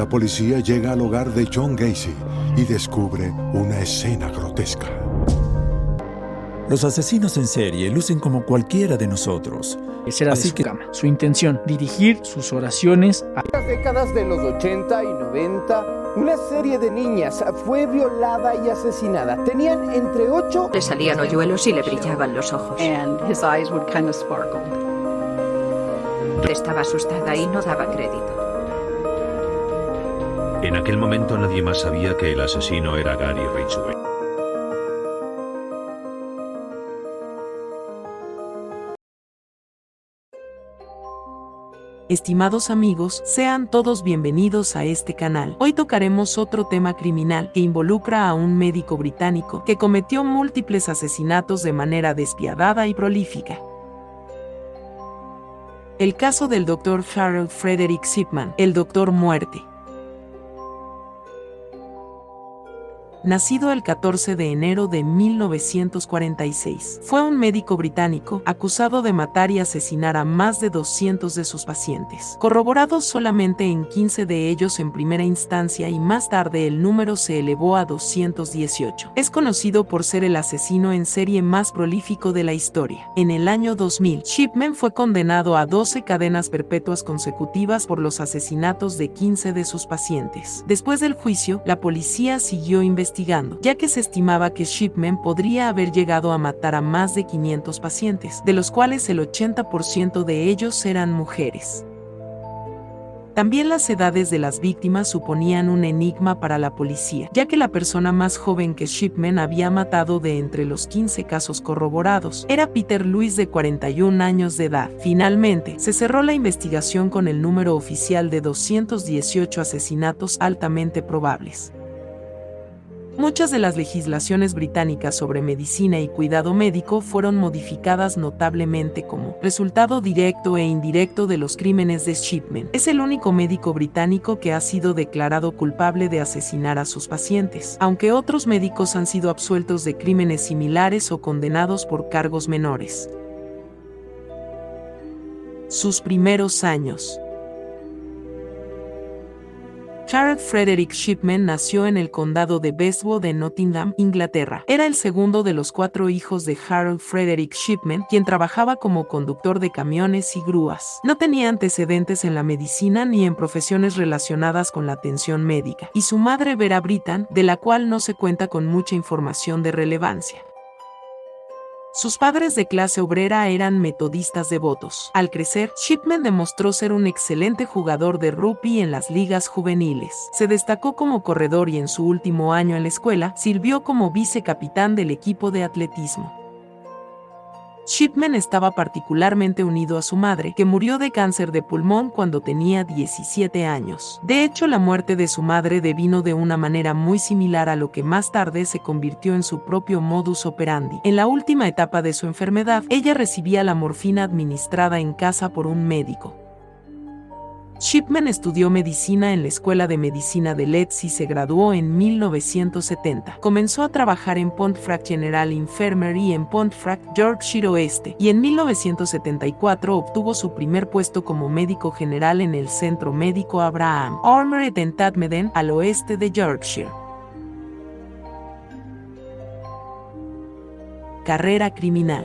la policía llega al hogar de John Gacy y descubre una escena grotesca. Los asesinos en serie lucen como cualquiera de nosotros. Esa era de su cama. Su intención, dirigir sus oraciones a... En las décadas de los 80 y 90, una serie de niñas fue violada y asesinada. Tenían entre 8... Le salían hoyuelos y le brillaban los ojos. Estaba asustada y no daba crédito. En aquel momento nadie más sabía que el asesino era Gary Ridgway. Estimados amigos, sean todos bienvenidos a este canal. Hoy tocaremos otro tema criminal que involucra a un médico británico que cometió múltiples asesinatos de manera despiadada y prolífica. El caso del Dr. Harold Frederick Shipman, el Doctor Muerte. Nacido el 14 de enero de 1946, fue un médico británico acusado de matar y asesinar a más de 200 de sus pacientes, corroborados solamente en 15 de ellos en primera instancia y más tarde el número se elevó a 218. Es conocido por ser el asesino en serie más prolífico de la historia. En el año 2000, Shipman fue condenado a 12 cadenas perpetuas consecutivas por los asesinatos de 15 de sus pacientes. Después del juicio, la policía siguió investigando, ya que se estimaba que Shipman podría haber llegado a matar a más de 500 pacientes, de los cuales el 80% de ellos eran mujeres. También las edades de las víctimas suponían un enigma para la policía, ya que la persona más joven que Shipman había matado de entre los 15 casos corroborados era Peter Lewis, de 41 años de edad. Finalmente, se cerró la investigación con el número oficial de 218 asesinatos altamente probables. Muchas de las legislaciones británicas sobre medicina y cuidado médico fueron modificadas notablemente como resultado directo e indirecto de los crímenes de Shipman. Es el único médico británico que ha sido declarado culpable de asesinar a sus pacientes, aunque otros médicos han sido absueltos de crímenes similares o condenados por cargos menores. Sus primeros años. Harold Frederick Shipman nació en el condado de Bestwood de Nottingham, Inglaterra. Era el segundo de los 4 hijos de Harold Frederick Shipman, quien trabajaba como conductor de camiones y grúas. No tenía antecedentes en la medicina ni en profesiones relacionadas con la atención médica, y su madre Vera Brittan, de la cual no se cuenta con mucha información de relevancia. Sus padres de clase obrera eran metodistas devotos. Al crecer, Shipman demostró ser un excelente jugador de rugby en las ligas juveniles. Se destacó como corredor y en su último año en la escuela sirvió como vicecapitán del equipo de atletismo. Shipman estaba particularmente unido a su madre, que murió de cáncer de pulmón cuando tenía 17 años. De hecho, la muerte de su madre devino de una manera muy similar a lo que más tarde se convirtió en su propio modus operandi. En la última etapa de su enfermedad, ella recibía la morfina administrada en casa por un médico. Shipman estudió medicina en la Escuela de Medicina de Leeds y se graduó en 1970. Comenzó a trabajar en Pontefract General Infirmary en Pontefract, Yorkshire Oeste, y en 1974 obtuvo su primer puesto como médico general en el Centro Médico Abraham Armored en Tadmeden, al oeste de Yorkshire. Carrera criminal.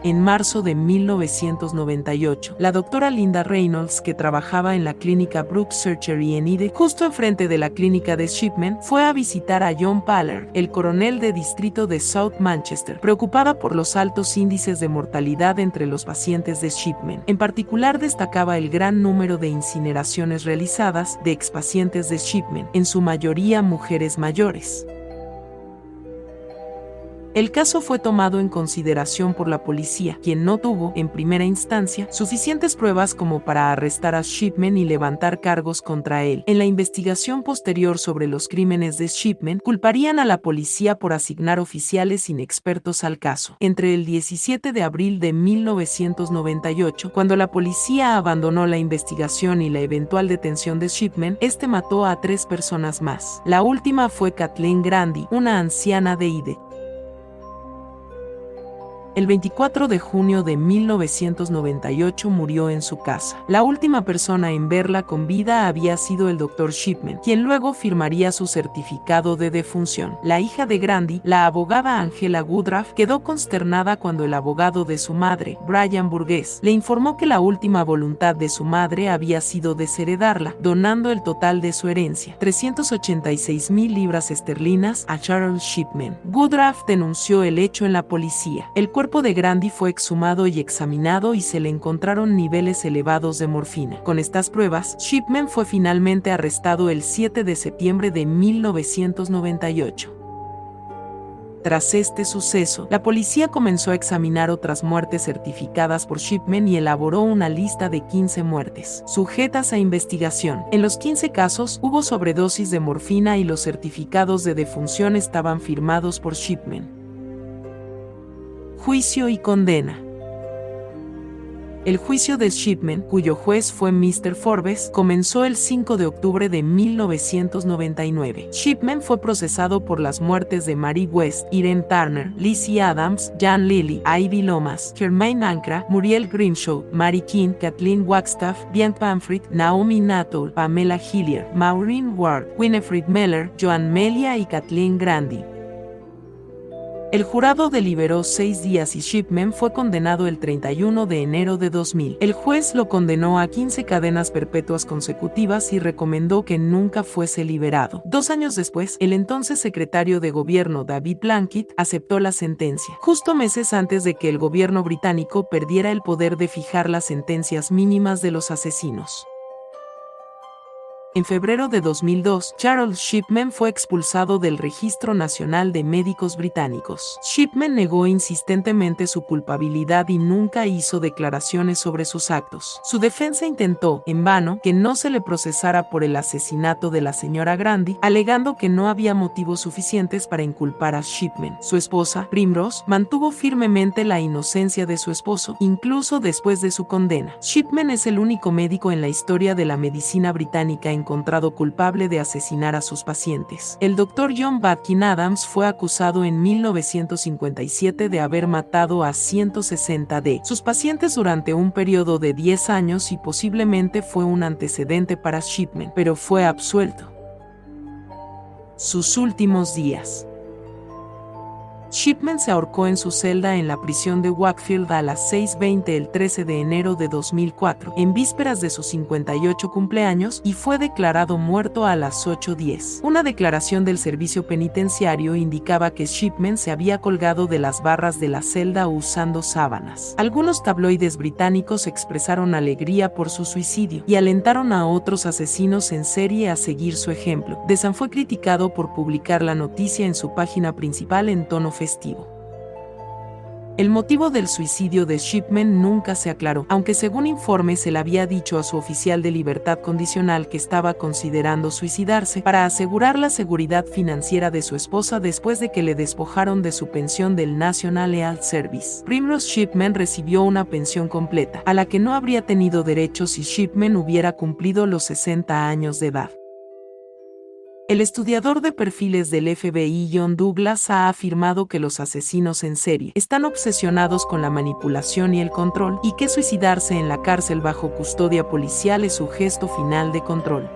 En marzo de 1998, la doctora Linda Reynolds, que trabajaba en la clínica Brooks Surgery en Ide, justo enfrente de la clínica de Shipman, fue a visitar a John Ballard, el coronel de distrito de South Manchester, preocupada por los altos índices de mortalidad entre los pacientes de Shipman. En particular destacaba el gran número de incineraciones realizadas de expacientes de Shipman, en su mayoría mujeres mayores. El caso fue tomado en consideración por la policía, quien no tuvo, en primera instancia, suficientes pruebas como para arrestar a Shipman y levantar cargos contra él. En la investigación posterior sobre los crímenes de Shipman, culparían a la policía por asignar oficiales inexpertos al caso. Entre el 17 de abril de 1998, cuando la policía abandonó la investigación y la eventual detención de Shipman, este mató a 3 personas más. La última fue Kathleen Grandy, una anciana de Ide. El 24 de junio de 1998 murió en su casa. La última persona en verla con vida había sido el Dr. Shipman, quien luego firmaría su certificado de defunción. La hija de Grandi, la abogada Angela Woodruff, quedó consternada cuando el abogado de su madre, Brian Burgess, le informó que la última voluntad de su madre había sido desheredarla, donando el total de su herencia, 386,000 libras esterlinas, a Charles Shipman. Woodruff denunció el hecho en la policía. El cuerpo de Grandi fue exhumado y examinado y se le encontraron niveles elevados de morfina. Con estas pruebas, Shipman fue finalmente arrestado el 7 de septiembre de 1998. Tras este suceso, la policía comenzó a examinar otras muertes certificadas por Shipman y elaboró una lista de 15 muertes, sujetas a investigación. En los 15 casos, hubo sobredosis de morfina y los certificados de defunción estaban firmados por Shipman. Juicio y condena. El juicio de Shipman, cuyo juez fue Mr. Forbes, comenzó el 5 de octubre de 1999. Shipman fue procesado por las muertes de Mary West, Irene Turner, Lizzie Adams, Jan Lilly, Ivy Lomas, Germaine Ancra, Muriel Grimshaw, Mary King, Kathleen Wagstaff, Diane Pamfret, Naomi Nuttall, Pamela Hillier, Maureen Ward, Winifred Meller, Joan Melia y Kathleen Grandi. El jurado deliberó 6 días y Shipman fue condenado el 31 de enero de 2000. El juez lo condenó a 15 cadenas perpetuas consecutivas y recomendó que nunca fuese liberado. 2 años después, el entonces secretario de gobierno David Blanket aceptó la sentencia, justo meses antes de que el gobierno británico perdiera el poder de fijar las sentencias mínimas de los asesinos. En febrero de 2002, Charles Shipman fue expulsado del Registro Nacional de Médicos Británicos. Shipman negó insistentemente su culpabilidad y nunca hizo declaraciones sobre sus actos. Su defensa intentó, en vano, que no se le procesara por el asesinato de la señora Grandi, alegando que no había motivos suficientes para inculpar a Shipman. Su esposa, Primrose, mantuvo firmemente la inocencia de su esposo, incluso después de su condena. Shipman es el único médico en la historia de la medicina británica encontrado culpable de asesinar a sus pacientes. El Dr. John Batkin Adams fue acusado en 1957 de haber matado a 160 de sus pacientes durante un periodo de 10 años y posiblemente fue un antecedente para Shipman, pero fue absuelto. Sus últimos días. Shipman se ahorcó en su celda en la prisión de Wakefield a las 6:20 el 13 de enero de 2004, en vísperas de su 58 cumpleaños, y fue declarado muerto a las 8:10. Una declaración del servicio penitenciario indicaba que Shipman se había colgado de las barras de la celda usando sábanas. Algunos tabloides británicos expresaron alegría por su suicidio y alentaron a otros asesinos en serie a seguir su ejemplo. The Sun fue criticado por publicar la noticia en su página principal en tono festivo. El motivo del suicidio de Shipman nunca se aclaró, aunque según informes se le había dicho a su oficial de libertad condicional que estaba considerando suicidarse para asegurar la seguridad financiera de su esposa después de que le despojaron de su pensión del National Health Service. Primrose Shipman recibió una pensión completa, a la que no habría tenido derecho si Shipman hubiera cumplido los 60 años de edad. El estudiador de perfiles del FBI John Douglas ha afirmado que los asesinos en serie están obsesionados con la manipulación y el control, y que suicidarse en la cárcel bajo custodia policial es su gesto final de control.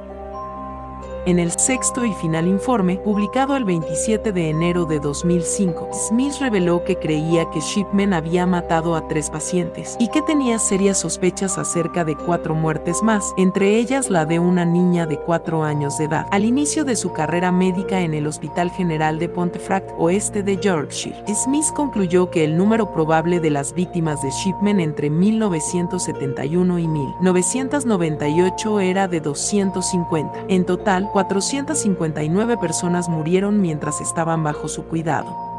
En el sexto y final informe, publicado el 27 de enero de 2005, Smith reveló que creía que Shipman había matado a 3 pacientes y que tenía serias sospechas acerca de 4 muertes más, entre ellas la de una niña de 4 años de edad, al inicio de su carrera médica en el Hospital General de Pontefract, oeste de Yorkshire. Smith concluyó que el número probable de las víctimas de Shipman entre 1971 y 1998 era de 250. En total, 459 personas murieron mientras estaban bajo su cuidado.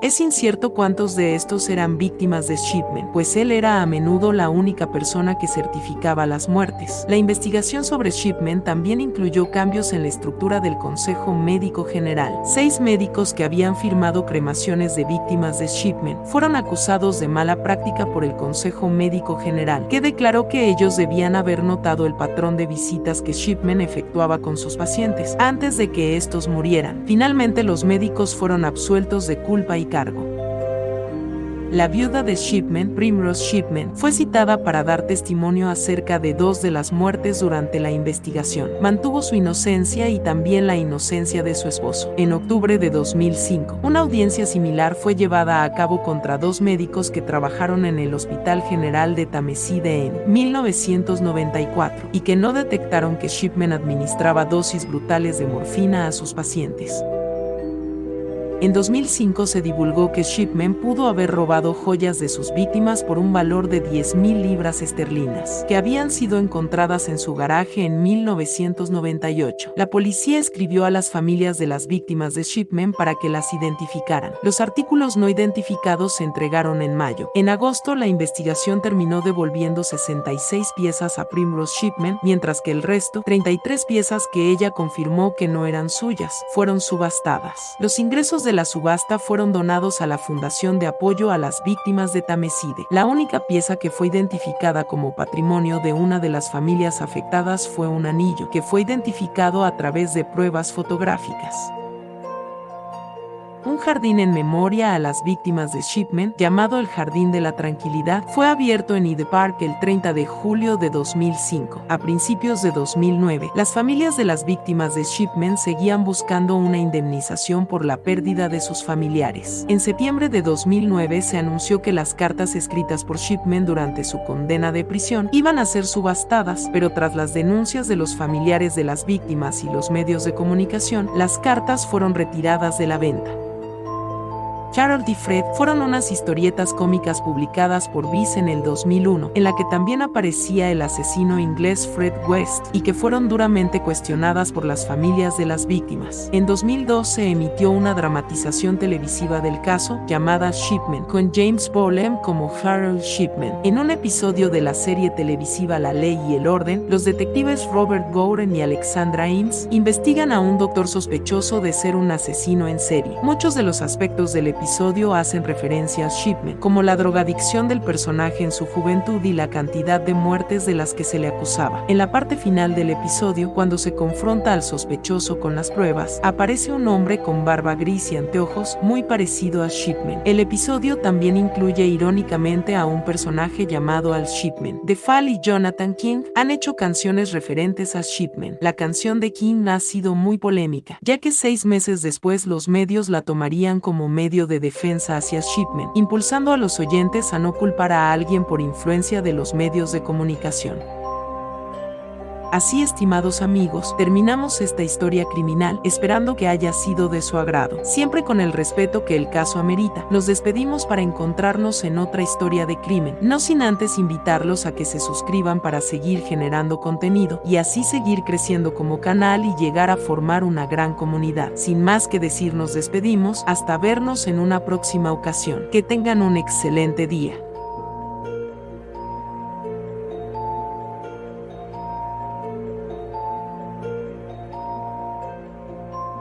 Es incierto cuántos de estos eran víctimas de Shipman, pues él era a menudo la única persona que certificaba las muertes. La investigación sobre Shipman también incluyó cambios en la estructura del Consejo Médico General. 6 médicos que habían firmado cremaciones de víctimas de Shipman fueron acusados de mala práctica por el Consejo Médico General, que declaró que ellos debían haber notado el patrón de visitas que Shipman efectuaba con sus pacientes antes de que estos murieran. Finalmente, los médicos fueron absueltos de culpa y cargo. La viuda de Shipman, Primrose Shipman, fue citada para dar testimonio acerca de 2 de las muertes durante la investigación. Mantuvo su inocencia y también la inocencia de su esposo. En octubre de 2005, una audiencia similar fue llevada a cabo contra 2 médicos que trabajaron en el Hospital General de Tameside en 1994 y que no detectaron que Shipman administraba dosis brutales de morfina a sus pacientes. En 2005 se divulgó que Shipman pudo haber robado joyas de sus víctimas por un valor de 10,000 libras esterlinas, que habían sido encontradas en su garaje en 1998. La policía escribió a las familias de las víctimas de Shipman para que las identificaran. Los artículos no identificados se entregaron en mayo. En agosto, la investigación terminó devolviendo 66 piezas a Primrose Shipman, mientras que el resto, 33 piezas que ella confirmó que no eran suyas, fueron subastadas. Los ingresos de la subasta fueron donados a la Fundación de Apoyo a las Víctimas de Tameside. La única pieza que fue identificada como patrimonio de una de las familias afectadas fue un anillo, que fue identificado a través de pruebas fotográficas. Un jardín en memoria a las víctimas de Shipman, llamado el Jardín de la Tranquilidad, fue abierto en Hyde Park el 30 de julio de 2005. A principios de 2009, las familias de las víctimas de Shipman seguían buscando una indemnización por la pérdida de sus familiares. En septiembre de 2009 se anunció que las cartas escritas por Shipman durante su condena de prisión iban a ser subastadas, pero tras las denuncias de los familiares de las víctimas y los medios de comunicación, las cartas fueron retiradas de la venta. Harold y Fred fueron unas historietas cómicas publicadas por Viz en el 2001, en la que también aparecía el asesino inglés Fred West, y que fueron duramente cuestionadas por las familias de las víctimas. En 2002 se emitió una dramatización televisiva del caso, llamada Shipman, con James Bolam como Harold Shipman. En un episodio de la serie televisiva La Ley y el Orden, los detectives Robert Gowren y Alexandra Ames investigan a un doctor sospechoso de ser un asesino en serie. Muchos de los aspectos del episodio hacen referencia a Shipman, como la drogadicción del personaje en su juventud y la cantidad de muertes de las que se le acusaba. En la parte final del episodio, cuando se confronta al sospechoso con las pruebas, aparece un hombre con barba gris y anteojos muy parecido a Shipman. El episodio también incluye irónicamente a un personaje llamado Al Shipman. The Fall y Jonathan King han hecho canciones referentes a Shipman. La canción de King ha sido muy polémica, ya que 6 meses después los medios la tomarían como medio de defensa hacia Shipman, impulsando a los oyentes a no culpar a alguien por influencia de los medios de comunicación. Así, estimados amigos, terminamos esta historia criminal, esperando que haya sido de su agrado. Siempre con el respeto que el caso amerita, nos despedimos para encontrarnos en otra historia de crimen, no sin antes invitarlos a que se suscriban para seguir generando contenido y así seguir creciendo como canal y llegar a formar una gran comunidad. Sin más que decir, nos despedimos, hasta vernos en una próxima ocasión. Que tengan un excelente día.